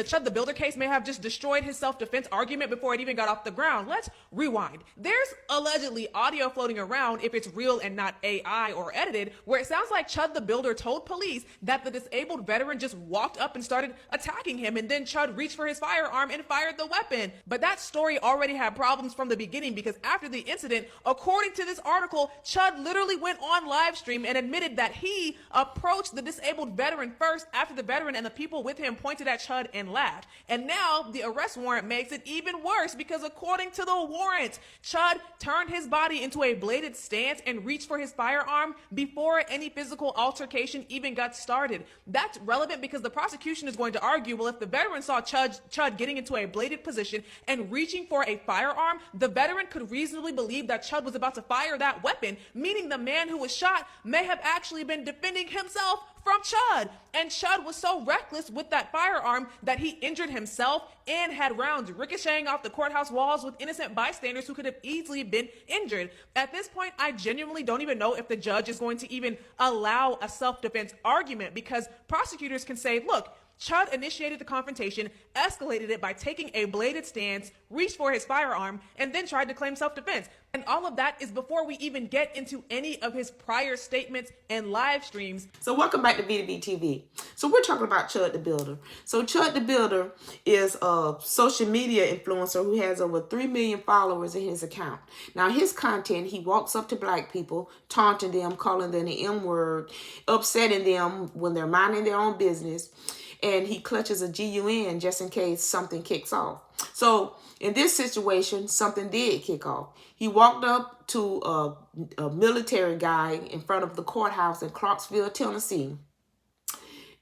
the Chud the Builder case may have just destroyed his self-defense argument before it even got off the ground. Let's rewind. There's allegedly audio floating around, if it's real and not AI or edited, where it sounds like Chud the Builder told police that the disabled veteran just walked up and started attacking him, and then Chud reached for his firearm and fired the weapon. But that story already had problems from the beginning, because after the incident, according to this article, Chud literally went on live stream and admitted that he approached the disabled veteran first after the veteran and the people with him pointed at Chud and laughed. And now the arrest warrant makes it even worse, because according to the warrant, Chud turned his body into a bladed stance and reached for his firearm before any physical altercation even got started. That's relevant because the prosecution is going to argue, well, if the veteran saw Chud getting into a bladed position and reaching for a firearm, the veteran could reasonably believe that Chud was about to fire that weapon, meaning the man who was shot may have actually been defending himself from Chud. And Chud was so reckless with that firearm that he injured himself and had rounds ricocheting off the courthouse walls with innocent bystanders who could have easily been injured. At this point, I genuinely don't even know if the judge is going to even allow a self-defense argument, because prosecutors can say, look, Chud initiated the confrontation, escalated it by taking a bladed stance, reached for his firearm, and then tried to claim self-defense. And all of that is before we even get into any of his prior statements and live streams. So welcome back to B2B TV. So we're talking about Chud the Builder. So Chud the Builder is a social media influencer who has over 3 million followers in his account. Now his content, he walks up to black people, taunting them, calling them the M word, upsetting them when they're minding their own business. And he clutches a GUN just in case something kicks off. So in this situation, something did kick off. He walked up to a military guy in front of the courthouse in Clarksville, Tennessee,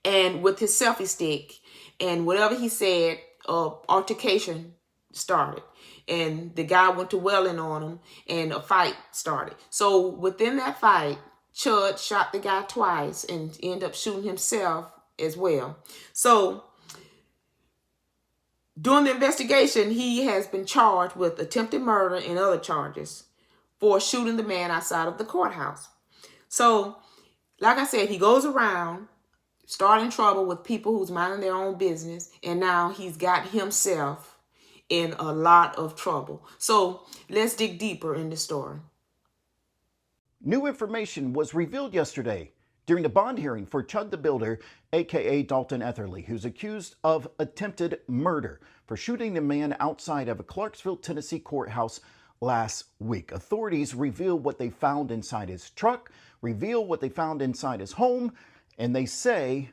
and with his selfie stick, and whatever he said, altercation started. And the guy went to wailing on him, and a fight started. So within that fight, Chud shot the guy twice and ended up shooting himself as well. So during the investigation, he has been charged with attempted murder and other charges for shooting the man outside of the courthouse. So, like I said, he goes around starting trouble with people who's minding their own business, and now he's got himself in a lot of trouble. So let's dig deeper in the story. New information was revealed yesterday during the bond hearing for Chud the Builder, aka Dalton Etherly, who's accused of attempted murder for shooting the man outside of a Clarksville, Tennessee courthouse last week. Authorities revealed what they found inside his truck, reveal what they found inside his home, and they say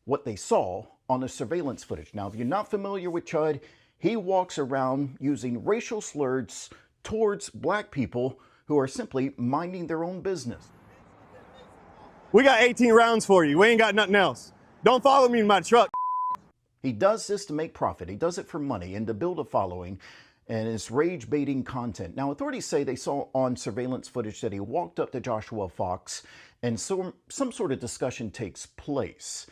what they saw on the surveillance footage. Now, if you're not familiar with Chud, he walks around using racial slurs towards black people who are simply minding their own business. We got 18 rounds for you. We ain't got nothing else. Don't follow me in my truck. He does this to make profit. He does it for money and to build a following, and it's rage-baiting content. Now, authorities say they saw on surveillance footage that he walked up to Joshua Fox and some sort of discussion takes place.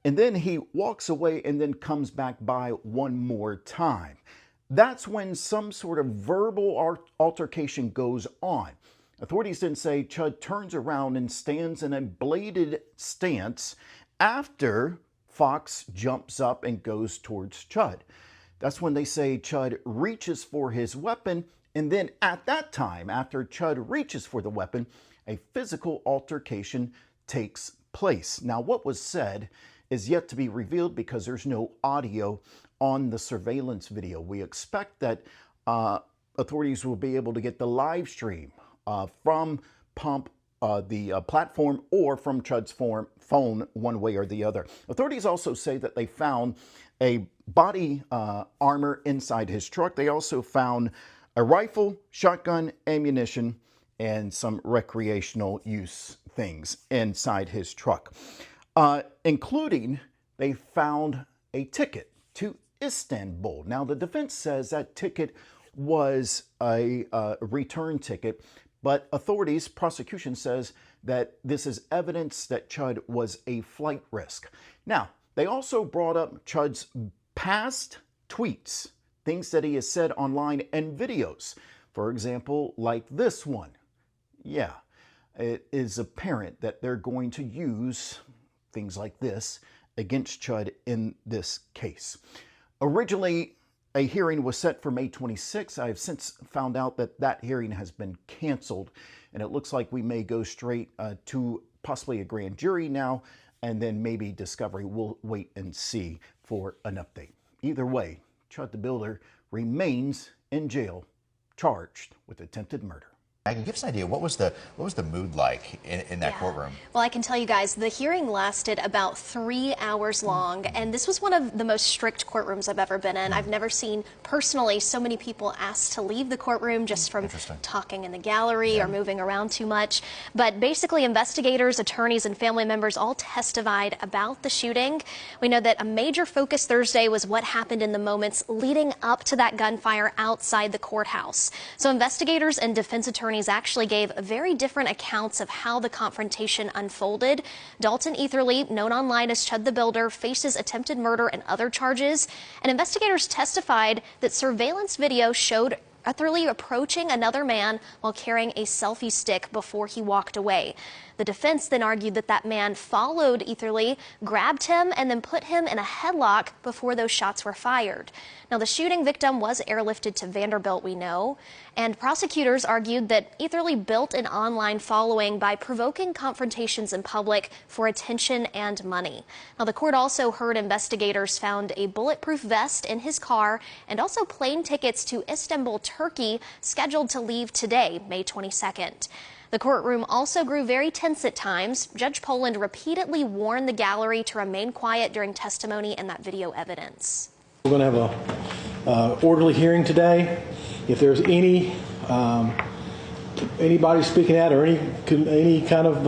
And then he walks away and then comes back by one more time. That's when some sort of verbal altercation goes on. Authorities then say Chud turns around and stands in a bladed stance after Fox jumps up and goes towards Chud. That's when they say Chud reaches for his weapon, and then at that time, after Chud reaches for the weapon, a physical altercation takes place. Now, what was said is yet to be revealed because there's no audio on the surveillance video. We expect that authorities will be able to get the live stream from the platform or from Chud's phone, one way or the other. Authorities also say that they found a body armor inside his truck. They also found a rifle, shotgun, ammunition, and some recreational use things inside his truck, including they found a ticket to Istanbul. Now, the defense says that ticket was a return ticket, but authorities, prosecution says that this is evidence that Chud was a flight risk. Now, they also brought up Chud's past tweets, things that he has said online, and videos. For example, like this one. Yeah, it is apparent that they're going to use things like this against Chud in this case. Originally, a hearing was set for May 26. I have since found out that that hearing has been canceled, and it looks like we may go straight to possibly a grand jury now, and then maybe discovery. We'll wait and see for an update. Either way, Chud the Builder remains in jail, charged with attempted murder. Megan, give us an idea, what was the mood like in that courtroom? Well, I can tell you guys, the hearing lasted about 3 hours long, and this was one of the most strict courtrooms I've ever been in. I've never seen, personally, so many people asked to leave the courtroom just from talking in the gallery or moving around too much. But basically, investigators, attorneys, and family members all testified about the shooting. We know that a major focus Thursday was what happened in the moments leading up to that gunfire outside the courthouse. So investigators and defense attorneys actually gave very different accounts of how the confrontation unfolded. Dalton Etherly, known online as Chud the Builder, faces attempted murder and other charges. And investigators testified that surveillance video showed Etherly approaching another man while carrying a selfie stick before he walked away. The defense then argued that that man followed Etherly, grabbed him, and then put him in a headlock before those shots were fired. Now, the shooting victim was airlifted to Vanderbilt, we know, and prosecutors argued that Etherly built an online following by provoking confrontations in public for attention and money. Now, the court also heard investigators found a bulletproof vest in his car and also plane tickets to Istanbul, Turkey, scheduled to leave today, May 22nd. The courtroom also grew very tense at times. Judge Poland repeatedly warned the gallery to remain quiet during testimony and that video evidence. We're going to have a orderly hearing today. If there's anybody speaking out or any kind of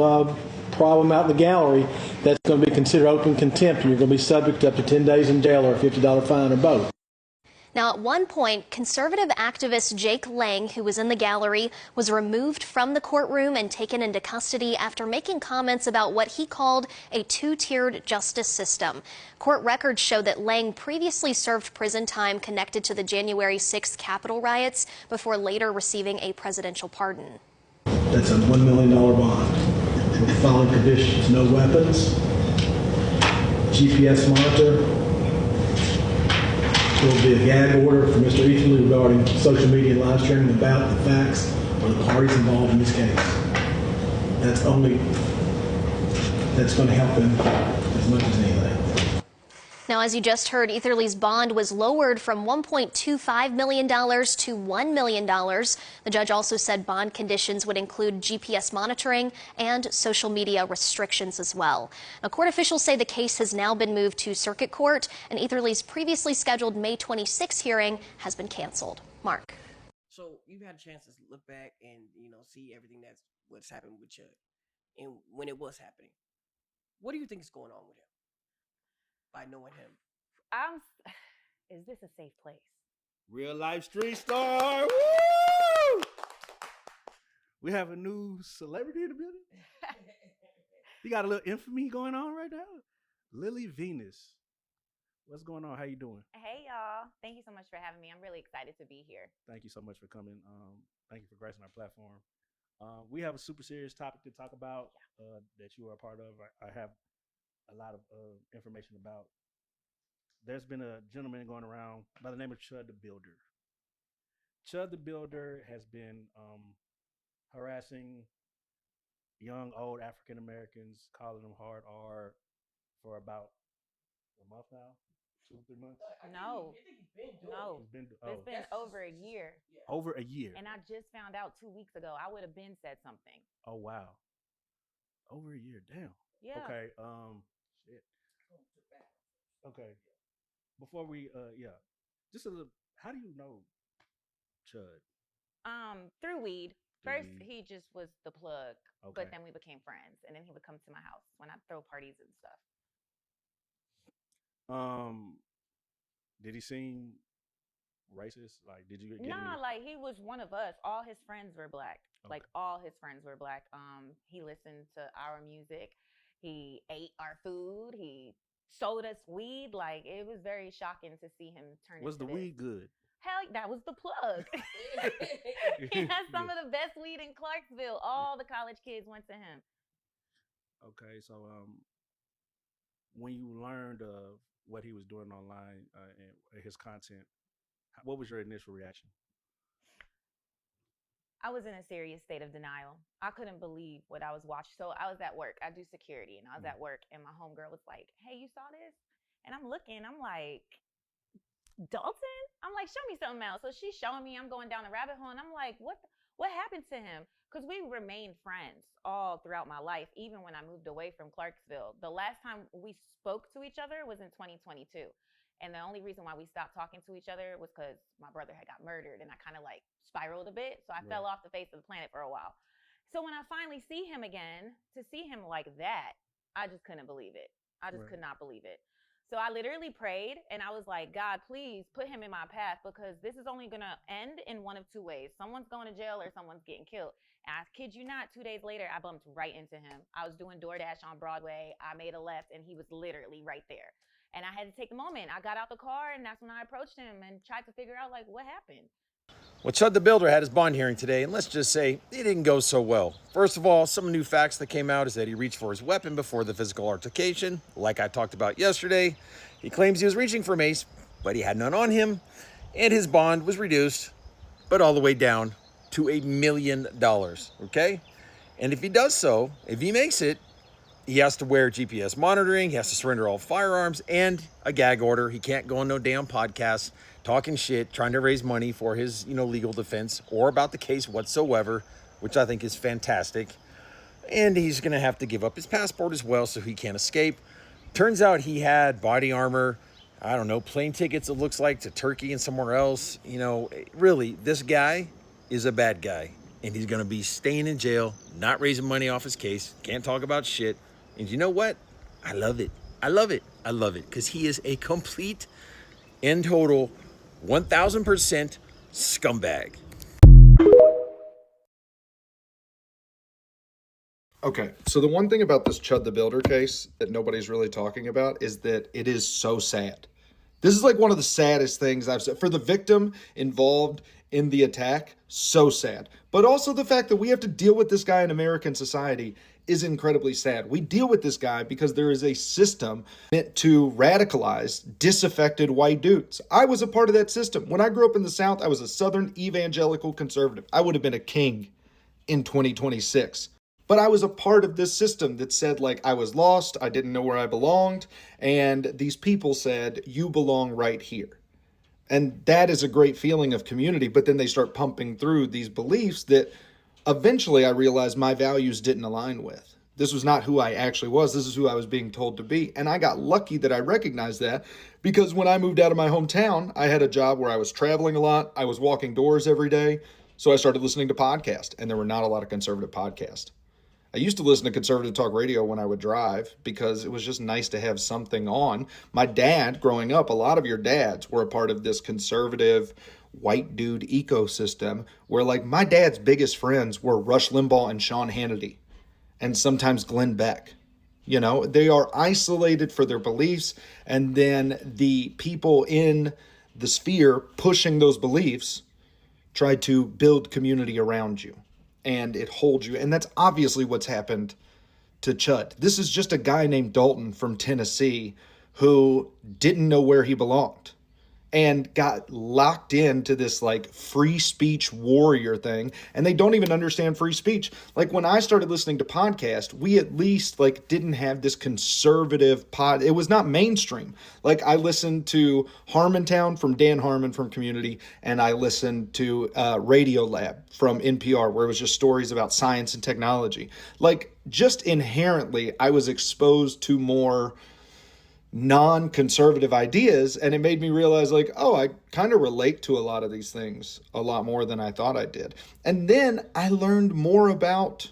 problem out in the gallery, that's going to be considered open contempt, and you're going to be subject to up to 10 days in jail or a $50 fine or both. Now, at one point, conservative activist Jake Lang, who was in the gallery, was removed from the courtroom and taken into custody after making comments about what he called a two-tiered justice system. Court records show that Lang previously served prison time connected to the January 6th Capitol riots before later receiving a presidential pardon. That's a $1 million bond with the following conditions: no weapons, GPS monitor. There will be a gag order for Mr. Etherly regarding social media and live streaming about the facts or the parties involved in this case. That's going to help him as much as anything. Now, as you just heard, Etherly's bond was lowered from $1.25 million to $1 million. The judge also said bond conditions would include GPS monitoring and social media restrictions as well. Now, court officials say the case has now been moved to circuit court, and Etherly's previously scheduled May 26 hearing has been canceled. Mark. So you've had a chance to look back and, see everything what's happened with Chud and when it was happening. What do you think is going on with him? By knowing him, is this a safe place? Real life street star. Woo! We have a new celebrity in the building. You got a little infamy going on right now. Lily Venus. What's going on? How you doing? Hey, y'all. Thank you so much for having me. I'm really excited to be here. Thank you so much for coming. Thank you for gracing our platform. We have a super serious topic to talk about that you are a part of. I have a lot of information about. There's been a gentleman going around by the name of Chud the Builder. Chud the Builder has been harassing young, old African Americans, calling them hard R for about a month now, 2 or 3 months. No, it's been over a year. Over a year. And I just found out 2 weeks ago. I would have been said something. Oh wow, over a year. Damn. Yeah. Okay. Shit. Okay. Before we, just a little. How do you know Chud? Through weed. First, he just was the plug, but then we became friends, and then he would come to my house when I throw parties and stuff. Did he seem racist? Like, did you get Nah, like he was one of us. All his friends were black. Like all his friends were black. He listened to our music. He ate our food. He sold us weed. Like, it was very shocking to see him turn. Was the weed good? Hell, that was the plug. He has some of the best weed in Clarksville. All the college kids went to him. Okay, so when you learned of what he was doing online and his content, what was your initial reaction? I was in a serious state of denial. I couldn't believe what I was watching. So I was at work. I do security, and I was at work, and my homegirl was like, "Hey, you saw this?" And I'm looking. I'm like, "Dalton?" I'm like, "Show me something else." So she's showing me. I'm going down the rabbit hole, and I'm like, What happened to him?" Because we remained friends all throughout my life, even when I moved away from Clarksville. The last time we spoke to each other was in 2022. And the only reason why we stopped talking to each other was because my brother had got murdered, and I kind of like spiraled a bit. So I fell off the face of the planet for a while. So when I finally see him again, to see him like that, I just couldn't believe it. I just could not believe it. So I literally prayed, and I was like, "God, please put him in my path, because this is only going to end in one of two ways. Someone's going to jail or someone's getting killed." And I kid you not, 2 days later, I bumped right into him. I was doing DoorDash on Broadway. I made a left, and he was literally right there. And I had to take a moment. I got out the car, and that's when I approached him and tried to figure out, like, what happened. Well, Chud the Builder had his bond hearing today, and let's just say it didn't go so well. First of all, some new facts that came out is that he reached for his weapon before the physical altercation, like I talked about yesterday. He claims he was reaching for mace, but he had none on him, and his bond was reduced, but all the way down to $1 million, okay? And if he does so, if he makes it, he has to wear GPS monitoring, he has to surrender all firearms, and a gag order. He can't go on no damn podcast talking shit, trying to raise money for his, legal defense or about the case whatsoever, which I think is fantastic. And he's going to have to give up his passport as well, so he can't escape. Turns out he had body armor, I don't know, plane tickets, it looks like, to Turkey and somewhere else. Really, this guy is a bad guy, and he's going to be staying in jail, not raising money off his case, can't talk about shit. And you know what? I love it. I love it. I love it, because he is a complete and total 1,000% scumbag. Okay, so the one thing about this Chud the Builder case that nobody's really talking about is that it is so sad. This is like one of the saddest things I've said. For the victim involved in the attack, so sad. But also the fact that we have to deal with this guy in American society is incredibly sad. We deal with this guy because there is a system meant to radicalize disaffected white dudes. I was a part of that system. When I grew up in the South, I was a Southern evangelical conservative. I would have been a king in 2026. But I was a part of this system that said, like, I was lost, I didn't know where I belonged, and these people said, you belong right here. And that is a great feeling of community, but then they start pumping through these beliefs that eventually I realized my values didn't align with. This was not who I actually was, this is who I was being told to be. And I got lucky that I recognized that, because when I moved out of my hometown, I had a job where I was traveling a lot, I was walking doors every day, so I started listening to podcasts, and there were not a lot of conservative podcasts. I used to listen to conservative talk radio when I would drive because it was just nice to have something on. My dad, growing up, a lot of your dads were a part of this conservative white dude ecosystem where, like, my dad's biggest friends were Rush Limbaugh and Sean Hannity and sometimes Glenn Beck. They are isolated for their beliefs, and then the people in the sphere pushing those beliefs try to build community around you. And it holds you. And that's obviously what's happened to Chud. This is just a guy named Dalton from Tennessee who didn't know where he belonged and got locked into this like free speech warrior thing. And they don't even understand free speech. Like when I started listening to podcasts, we at least like didn't have this conservative pod. It was not mainstream. Like I listened to Harmontown from Dan Harmon from Community, and I listened to Radio Lab from NPR, where it was just stories about science and technology. Like just inherently, I was exposed to more non-conservative ideas, and it made me realize like, oh, I kind of relate to a lot of these things a lot more than I thought I did. And then I learned more about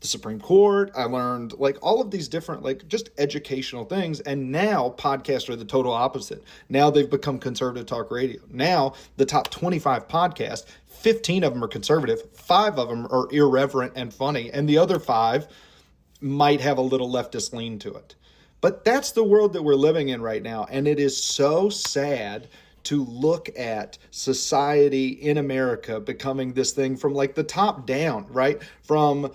the Supreme Court. I learned like all of these different like just educational things, and now podcasts are the total opposite. Now they've become conservative talk radio. Now the top 25 podcasts, 15 of them are conservative, 5 of them are irreverent and funny, and the other 5 might have a little leftist lean to it. But that's the world that we're living in right now. And it is so sad to look at society in America becoming this thing from like the top down, right? From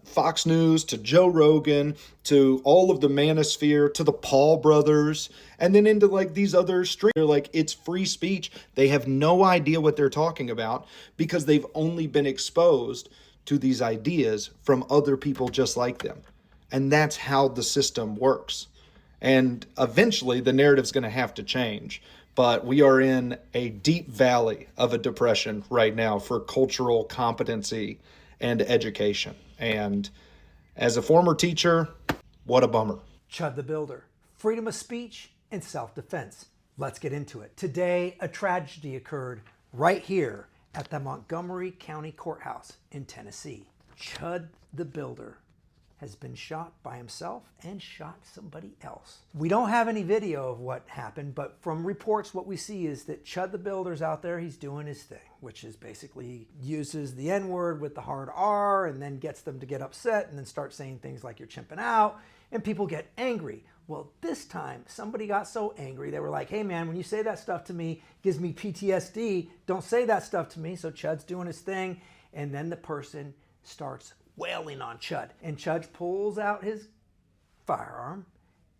Fox News to Joe Rogan to all of the Manosphere to the Paul brothers, and then into like these other streams. They're like, it's free speech. They have no idea what they're talking about because they've only been exposed to these ideas from other people just like them. And that's how the system works. And eventually the narrative's going to have to change. But we are in a deep valley of a depression right now for cultural competency and education. And as a former teacher, what a bummer. Chud the Builder, freedom of speech and self-defense. Let's get into it. Today, a tragedy occurred right here at the Montgomery County Courthouse in Tennessee. Chud the Builder has been shot by himself and shot somebody else. We don't have any video of what happened, but from reports, what we see is that Chud the Builder's out there, he's doing his thing, which is basically uses the N-word with the hard R and then gets them to get upset and then start saying things like you're chimping out and people get angry. Well, this time somebody got so angry, they were like, hey man, when you say that stuff to me, it gives me PTSD. Don't say that stuff to me. So Chud's doing his thing. And then the person starts wailing on Chud. And Chud pulls out his firearm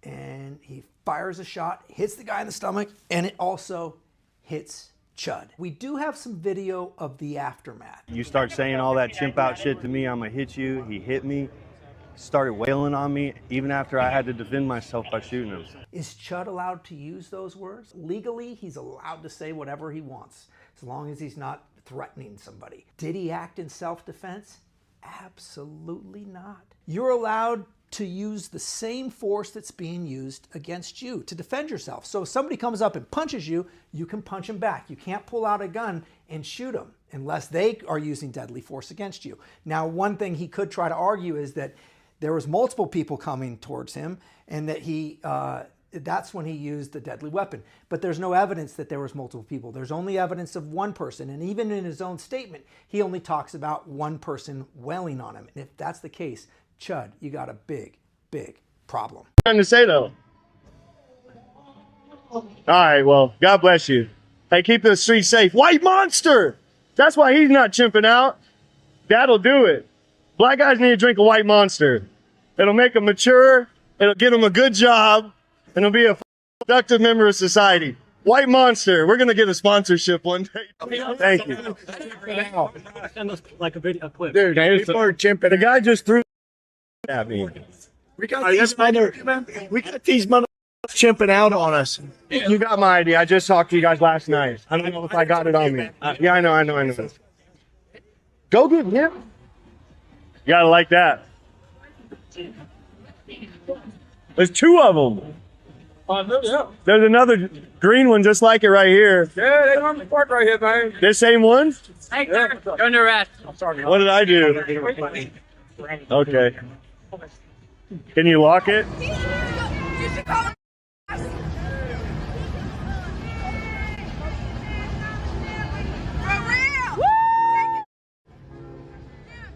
and he fires a shot, hits the guy in the stomach, and it also hits Chud. We do have some video of the aftermath. You start saying all that chimp out shit to me, I'm gonna hit you. He hit me, started wailing on me, even after I had to defend myself by shooting him. Is Chud allowed to use those words? Legally, he's allowed to say whatever he wants, as long as he's not threatening somebody. Did he act in self-defense? Absolutely not. You're allowed to use the same force that's being used against you to defend yourself. So if somebody comes up and punches you, you can punch them back. You can't pull out a gun and shoot them unless they are using deadly force against you. Now, one thing he could try to argue is that there was multiple people coming towards him and that that's when he used the deadly weapon. But there's no evidence that there was multiple people. There's only evidence of one person. And even in his own statement, he only talks about one person wailing on him. And if that's the case, Chud, you got a big, big problem. Nothing to say though. All right, well, God bless you. Hey, keep the street safe. White monster! That's why he's not chimping out. That'll do it. Black guys need to drink a white monster. It'll make them mature. It'll get them a good job. And it'll be a productive member of society. White Monster, we're going to get a sponsorship one day. Thank you. Send us like a video clip. Dude, the guy just threw at me. We got these mother chimping out on us. You got my idea. I just talked to you guys last night. I don't know if I got it on me. Yeah, I know. Go get him. You gotta like that. There's two of them. Yeah. There's another green one just like it right here. Yeah, they normally park right here, man. This same one? Hey, sir. You're under arrest. I'm sorry. What did I do? Okay. Can you lock it?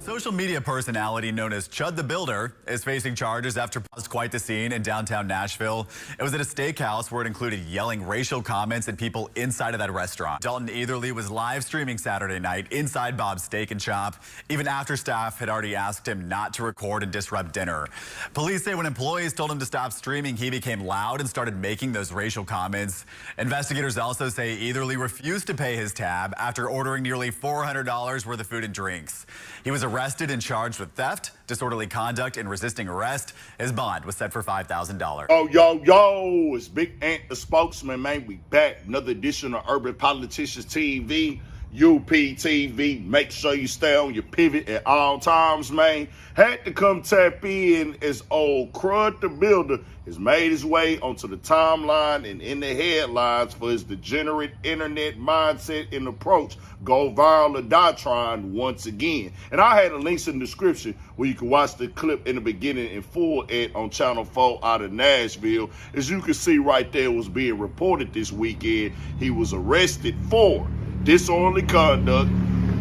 Social media personality known as Chud the Builder is facing charges after caused quite the scene in downtown Nashville. It was at a steakhouse where it included yelling racial comments at people inside of that restaurant. Dalton Etherly was live streaming Saturday night inside Bob's Steak and Shop, even after staff had already asked him not to record and disrupt dinner. Police say when employees told him to stop streaming, he became loud and started making those racial comments. Investigators also say Etherly refused to pay his tab after ordering nearly $400 worth of food and drinks. He was arrested and charged with theft, disorderly conduct, and resisting arrest. His bond was set for $5,000. Oh, yo, it's Big Ant, the spokesman, man. We back. Another edition of Urban Politicians TV, UPTV. Make sure you stay on your pivot at all times, man. Had to come tap in as old Chud the Builder has made his way onto the timeline and in the headlines for his degenerate internet mindset and approach. Go viral or die trying once again. And I had a link in the description where you can watch the clip in the beginning in full on Channel 4 out of Nashville. As you can see right there, was being reported this weekend. He was arrested for disorderly conduct,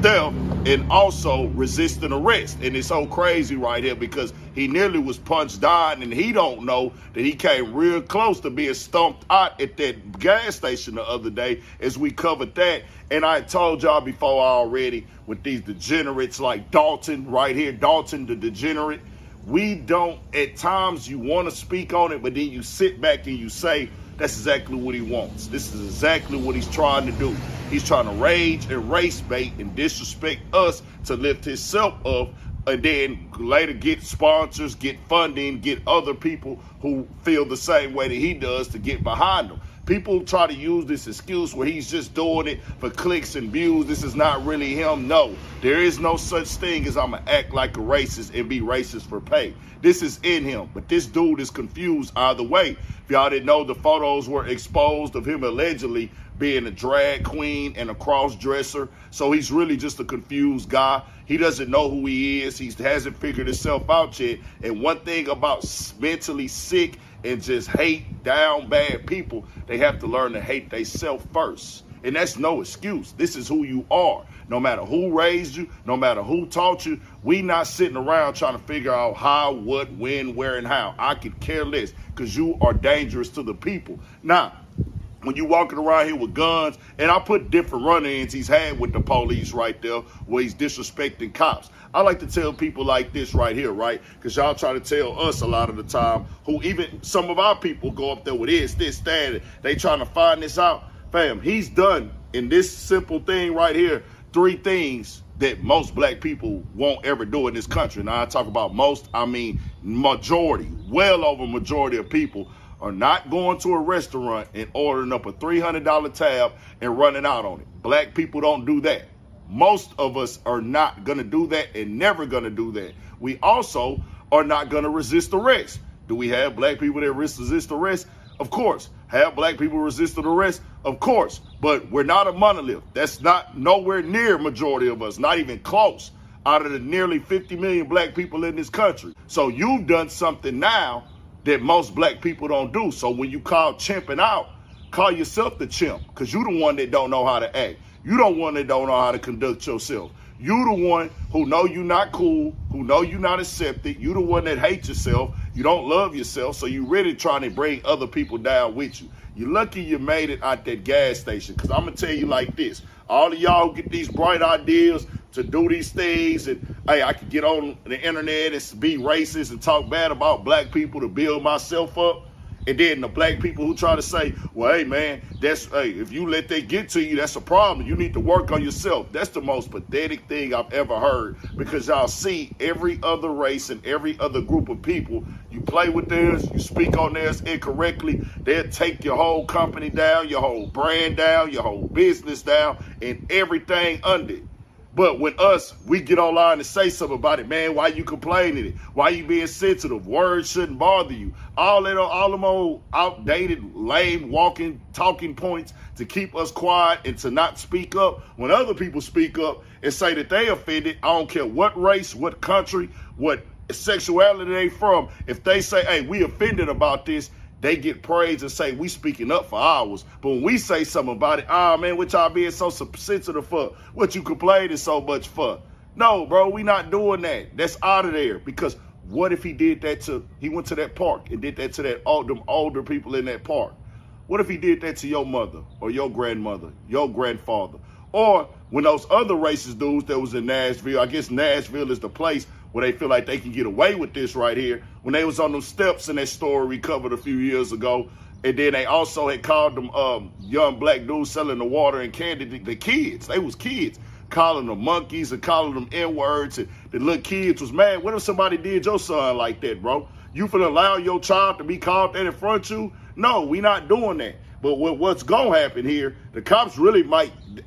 theft and also resisting arrest. And it's so crazy right here because he nearly was punched down, and he don't know that he came real close to being stumped out at that gas station the other day as we covered that. And I told y'all before already with these degenerates like Dalton right here, Dalton the degenerate, we don't, at times you want to speak on it, but then you sit back and you say, that's exactly what he wants. This is exactly what he's trying to do. He's trying to rage and race bait and disrespect us to lift himself up, and then later get sponsors, get funding, get other people who feel the same way that he does to get behind him. People try to use this excuse where he's just doing it for clicks and views. This is not really him. No, there is no such thing as I'm going to act like a racist and be racist for pay. This is in him. But this dude is confused either way. If y'all didn't know, the photos were exposed of him allegedly being a drag queen and a cross-dresser. So he's really just a confused guy. He doesn't know who he is. He hasn't figured himself out yet. And one thing about mentally sick and just hate down bad people, they have to learn to hate themselves first. And that's no excuse. This is who you are. No matter who raised you, no matter who taught you, we not sitting around trying to figure out how, what, when, where, and how. I could care less because you are dangerous to the people. Now, when you walking around here with guns, and I put different run-ins he's had with the police right there where he's disrespecting cops. I like to tell people like this right here, right? Because y'all try to tell us a lot of the time, who even some of our people go up there with this, that, they trying to find this out. Fam, he's done in this simple thing right here, 3 things that most black people won't ever do in this country. Now I talk about most, I mean majority, well over majority of people are not going to a restaurant and ordering up a $300 tab and running out on it. Black people don't do that. Most of us are not going to do that and never going to do that. We also are not going to resist arrest. Do we have black people that resist arrest? Of course. Have black people resisted arrest? Of course. But we're not a monolith. That's not nowhere near majority of us, not even close, out of the nearly 50 million black people in this country. So you've done something now that most black people don't do. So when you call chimping out, call yourself the chimp, because you the one that don't know how to act. You the one that don't know how to conduct yourself. You the one who know you not cool, who know you not accepted. You the one that hates yourself. You don't love yourself, so you really trying to bring other people down with you. You're lucky you made it out that gas station, because I'm going to tell you like this. All of y'all who get these bright ideas to do these things, and hey, I could get on the internet and be racist and talk bad about black people to build myself up. And then the black people who try to say, well, hey, man, if you let that get to you, that's a problem. You need to work on yourself. That's the most pathetic thing I've ever heard, because y'all see every other race and every other group of people, you play with theirs, you speak on theirs incorrectly, they'll take your whole company down, your whole brand down, your whole business down, and everything under it. But when we get online and say something about it, man, why you complaining it? Why you being sensitive? Words shouldn't bother you. All them old outdated, lame, talking points to keep us quiet and to not speak up. When other people speak up and say that they offended, I don't care what race, what country, what sexuality they from. If they say, hey, we offended about this, they get praise and say we speaking up for ours. But when we say something about it, man, what y'all being so sensitive for? What you complaining so much for? No, bro, we not doing that. That's out of there. Because what if he did that he went to that park and did that to them older people in that park? What if he did that to your mother or your grandmother, your grandfather? Or when those other racist dudes that was in Nashville, I guess Nashville is the place where they feel like they can get away with this right here. When they was on them steps in that story we covered a few years ago, and then they also had called them young black dudes selling the water and candy, the kids. They was kids, calling them monkeys and calling them N-words. And the little kids was mad. What if somebody did your son like that, bro? You finna allow your child to be called that in front of you? No, we not doing that. But what's going to happen here, the cops really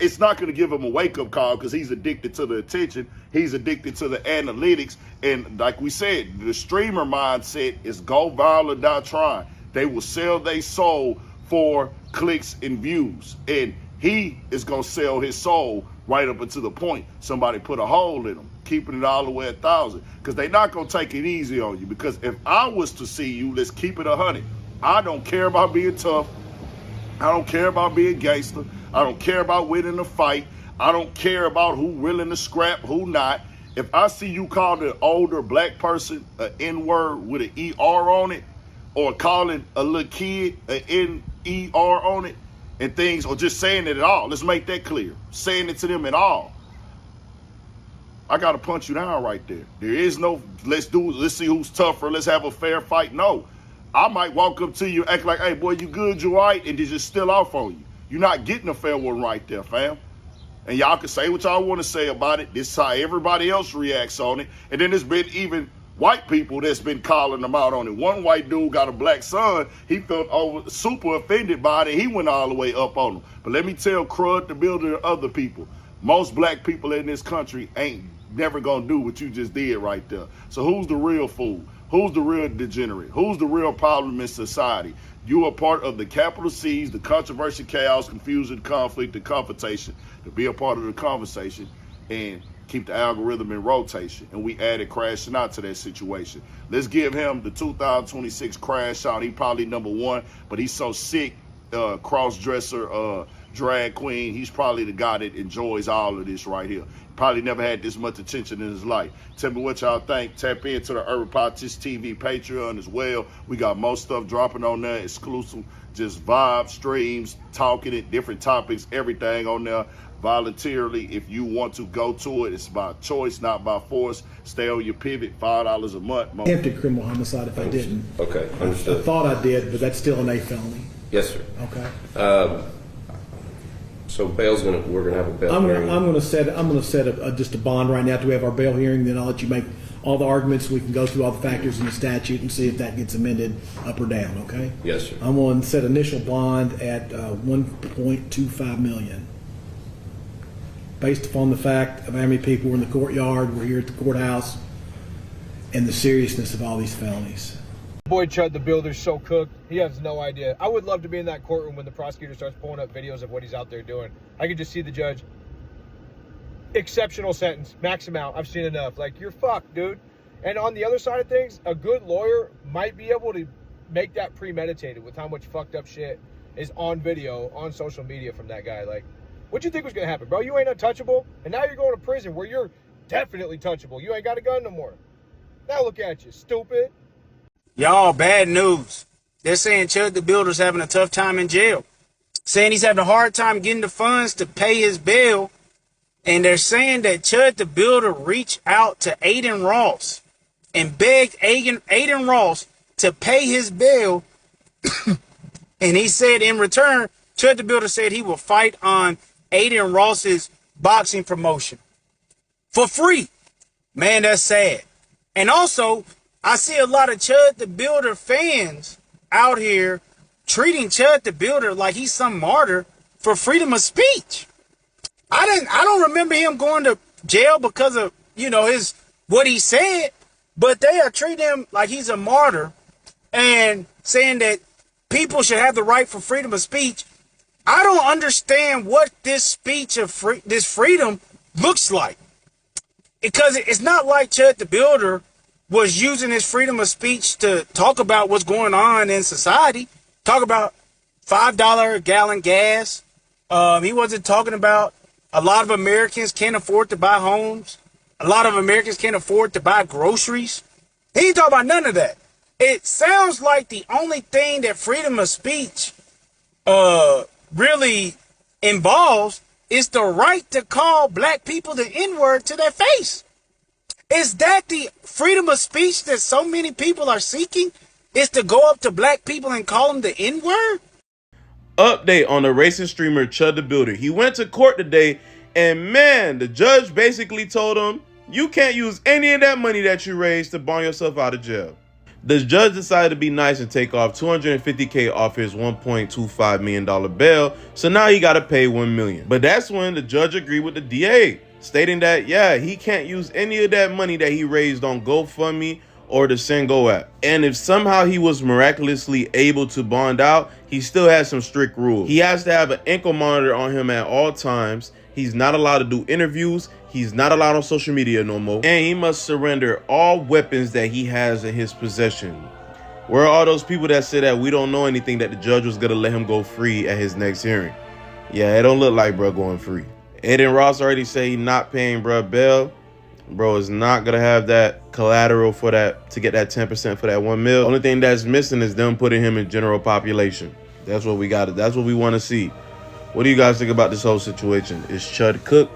it's not going to give him a wake-up call because he's addicted to the attention. He's addicted to the analytics. And like we said, the streamer mindset is go viral or die trying. They will sell their soul for clicks and views. And he is going to sell his soul right up until the point somebody put a hole in him, keeping it all the way 1,000. Because they're not going to take it easy on you. Because if I was to see you, let's keep it 100. I don't care about being tough. I don't care about being gangster. I don't care about winning a fight. I don't care about who willing to scrap, who not. If I see you call an older black person an N-word with an ER on it, or calling a little kid an N-E-R on it, and things, or just saying it at all, let's make that clear. Saying it to them at all, I gotta punch you down right there. There is no, let's see who's tougher, let's have a fair fight. No, I might walk up to you, act like, hey boy, you good, you right, and just still off on you. You're not getting a fair one right there, fam. And y'all can say what y'all want to say about it. This is how everybody else reacts on it. And then there's been even white people that's been calling them out on it. One white dude got a black son. He felt super offended by it, and he went all the way up on him. But let me tell Chud the Builder and other people, most black people in this country ain't never gonna do what you just did right there. So who's the real fool? Who's the real degenerate? Who's the real problem in society? You are part of the capital C's, the controversy, chaos, confusion, conflict, and confrontation. To be a part of the conversation and keep the algorithm in rotation. And we added Crashing Out to that situation. Let's give him the 2026 Crash Out. He probably #1, but he's so sick, cross-dresser, drag queen. He's probably the guy that enjoys all of this right here. Probably never had this much attention in his life. Tell me what y'all think. Tap into the Urban Politics TV Patreon as well. We got most stuff dropping on there, exclusive, just vibe streams, talking it, different topics, everything on there voluntarily. If you want to go to it, it's by choice, not by force. Stay on your pivot, $5 a month. Attempted criminal homicide if I didn't. Okay, understood. I thought I did, but that's still an A felony. Yes, sir. Okay. So we're gonna have a bail hearing. I'm gonna set just a bond right now till we have our bail hearing. Then I'll let you make all the arguments. We can go through all the factors in the statute and see if that gets amended up or down. Okay. Yes, sir. I'm going to set initial bond at $1.25 million, based upon the fact of how many people were in the courtyard, were here at the courthouse, and the seriousness of all these felonies. Boy, Chud the Builder's so cooked, he has no idea. I would love to be in that courtroom when the prosecutor starts pulling up videos of what he's out there doing. I could just see the judge. Exceptional sentence, max amount. I've seen enough. Like, you're fucked, dude. And on the other side of things, a good lawyer might be able to make that premeditated with how much fucked up shit is on video, on social media from that guy. Like, what you think was gonna happen, bro? You ain't untouchable, and now you're going to prison where you're definitely touchable. You ain't got a gun no more. Now look at you, stupid. Y'all, bad news. They're saying Chud the Builder's having a tough time in jail. Saying he's having a hard time getting the funds to pay his bail. And they're saying that Chud the Builder reached out to Aiden Ross and begged Aiden Ross to pay his bail. And he said in return, Chud the Builder said he will fight on Aiden Ross's boxing promotion for free. Man, that's sad. And also, I see a lot of Chud the Builder fans out here treating Chud the Builder like he's some martyr for freedom of speech. I don't remember him going to jail because of, what he said, but they are treating him like he's a martyr and saying that people should have the right for freedom of speech. I don't understand what this speech of this freedom looks like, because it's not like Chud the Builder was using his freedom of speech to talk about what's going on in society, talk about $5 a gallon gas. He wasn't talking about a lot of Americans can't afford to buy homes. A lot of Americans can't afford to buy groceries. He ain't talking about none of that. It sounds like the only thing that freedom of speech really involves is the right to call black people the N-word to their face. Is that the freedom of speech that so many people are seeking? Is to go up to black people and call them the N-word? Update on the racist streamer Chud the Builder. He went to court today, and man, the judge basically told him, you can't use any of that money that you raised to bond yourself out of jail. The judge decided to be nice and take off $250K off his $1.25 million bail, so now he got to pay $1 million. But that's when the judge agreed with the DA, stating that, yeah, he can't use any of that money that he raised on GoFundMe or the Singo app. And if somehow he was miraculously able to bond out, he still has some strict rules. He has to have an ankle monitor on him at all times. He's not allowed to do interviews. He's not allowed on social media no more. And he must surrender all weapons that he has in his possession. Where are all those people that said that we don't know anything, that the judge was gonna let him go free at his next hearing? Yeah, it don't look like bro going free. Aiden Ross already said he not paying bro bail. Bro is not gonna have that collateral for that to get that 10% for that $1 million. Only thing that's missing is them putting him in general population. That's what we got. That's what we want to see. What do you guys think about this whole situation? Is Chud cooked?